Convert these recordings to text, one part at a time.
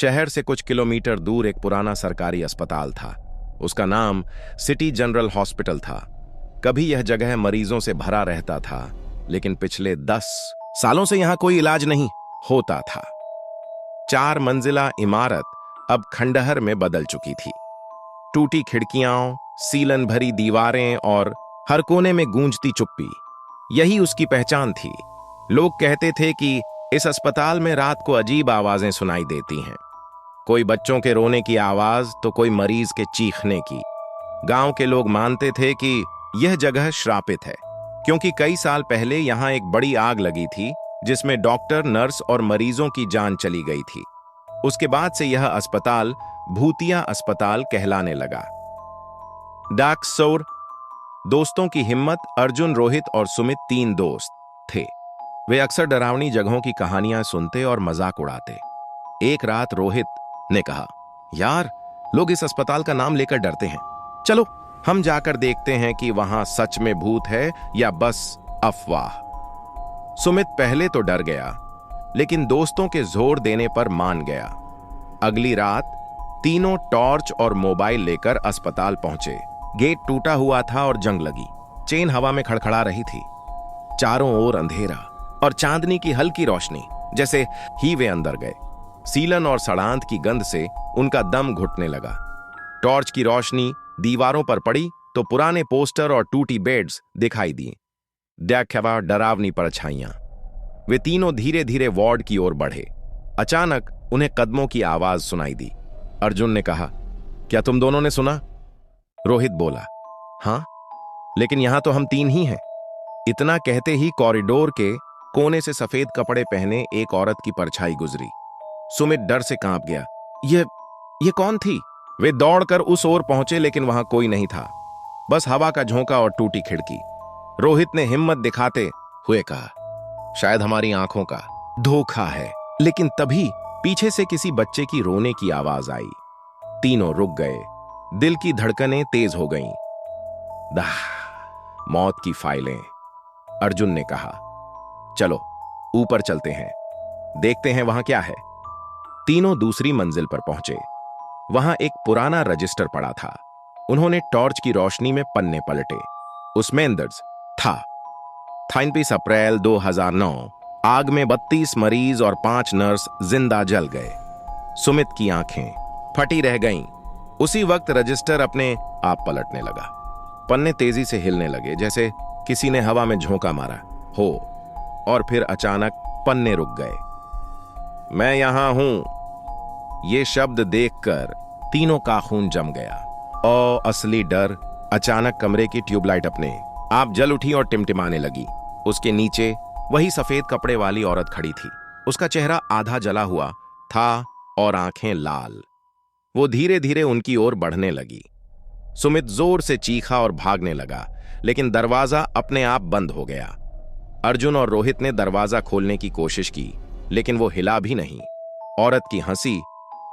शहर से कुछ किलोमीटर दूर एक पुराना सरकारी अस्पताल था। उसका नाम सिटी जनरल हॉस्पिटल था। कभी यह जगह मरीजों से भरा रहता था, लेकिन पिछले 10 सालों से यहां कोई इलाज नहीं होता था। 4 मंजिला इमारत अब खंडहर में बदल चुकी थी। टूटी खिड़कियां, सीलन भरी दीवारें और हर कोने में गूंजती चुप्पी, यही उसकी पहचान थी। लोग कहते थे कि इस अस्पताल में रात को अजीब आवाजें सुनाई देती हैं, कोई बच्चों के रोने की आवाज तो कोई मरीज के चीखने की। गांव के लोग मानते थे कि यह जगह श्रापित है, क्योंकि कई साल पहले यहां एक बड़ी आग लगी थी जिसमें डॉक्टर, नर्स और मरीजों की जान चली गई थी। उसके बाद से यह अस्पताल भूतिया अस्पताल कहलाने लगा। डार्क सोर दोस्तों की हिम्मत। अर्जुन, रोहित और सुमित 3 दोस्त थे। वे अक्सर डरावनी जगहों की कहानियां सुनते और मजाक उड़ाते। एक रात रोहित ने कहा, यार, लोग इस अस्पताल का नाम लेकर डरते हैं, चलो हम जाकर देखते हैं कि वहां सच में भूत है या बस अफवाह। सुमित पहले तो डर गया, लेकिन दोस्तों के जोर देने पर मान गया। अगली रात तीनों टॉर्च और मोबाइल लेकर अस्पताल पहुंचे। गेट टूटा हुआ था और जंग लगी। चेन हवा में खड़खड़ा रही थी। चारों ओर अंधेरा और चांदनी की हल्की रोशनी, जैसे ही वे अंदर गए। सीलन और सड़ांत की गंध से उनका दम घुटने लगा। टॉर्च की रोशनी दीवारों पर पड़ी तो पुराने पोस्टर और टूटी बेड्स दिखाई दिए। देखवा डरावनी परछाइयां। वे तीनों धीरे धीरे वार्ड की ओर बढ़े। अचानक उन्हें कदमों की आवाज सुनाई दी। अर्जुन ने कहा, क्या तुम दोनों ने सुना? रोहित बोला, हां, लेकिन यहां तो हम 3 ही हैं। इतना कहते ही कॉरिडोर के कोने से सफेद कपड़े पहने एक औरत की परछाई गुजरी। सुमित डर से कांप गया। ये कौन थी? वे दौड़कर उस ओर पहुंचे, लेकिन वहां कोई नहीं था, बस हवा का झोंका और टूटी खिड़की। रोहित ने हिम्मत दिखाते हुए कहा, शायद हमारी आंखों का धोखा है। लेकिन तभी पीछे से किसी बच्चे की रोने की आवाज आई। तीनों रुक गए। दिल की धड़कनें तेज हो गईं। दाह, मौत की फाइलें। अर्जुन ने कहा, चलो ऊपर चलते हैं, देखते हैं वहां क्या है। तीनों दूसरी मंजिल पर पहुंचे। वहां एक पुराना रजिस्टर पड़ा था। उन्होंने टॉर्च की रोशनी में पन्ने पलटे। उसमें दर्ज था, 23 अप्रैल 2009 आग में 32 मरीज और 5 नर्स जिंदा जल गए। सुमित की आंखें फटी रह गईं। उसी वक्त रजिस्टर अपने आप पलटने लगा। पन्ने तेजी से हिलने लगे, जैसे किसी ने हवा में झोंका मारा हो, और फिर अचानक पन्ने रुक गए। मैं यहां हूं। ये शब्द देखकर तीनों का खून जम गया। और असली डर। अचानक कमरे की ट्यूबलाइट अपने आप जल उठी और टिमटिमाने लगी। उसके नीचे वही सफेद कपड़े वाली औरत खड़ी थी। उसका चेहरा आधा जला हुआ था और आंखें लाल। वो धीरे धीरे उनकी ओर बढ़ने लगी। सुमित जोर से चीखा और भागने लगा, लेकिन दरवाजा अपने आप बंद हो गया। अर्जुन और रोहित ने दरवाजा खोलने की कोशिश की, लेकिन वो हिला भी नहीं। औरत की हंसी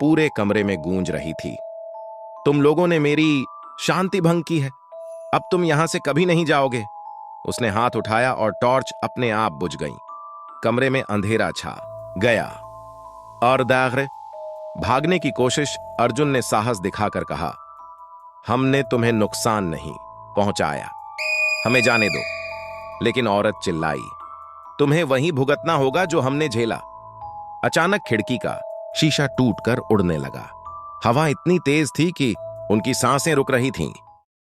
पूरे कमरे में गूंज रही थी। तुम लोगों ने मेरी शांति भंग की है, अब तुम यहां से कभी नहीं जाओगे। उसने हाथ उठाया और टॉर्च अपने आप बुझ गई। कमरे में अंधेरा छा गया। और दागरे भागने की कोशिश। अर्जुन ने साहस दिखाकर कहा, हमने तुम्हें नुकसान नहीं पहुंचाया, हमें जाने दो। लेकिन औरत चिल्लाई, तुम्हें वही भुगतना होगा जो हमने झेला। अचानक खिड़की का शीशा टूटकर उड़ने लगा। हवा इतनी तेज थी कि उनकी सांसें रुक रही थीं।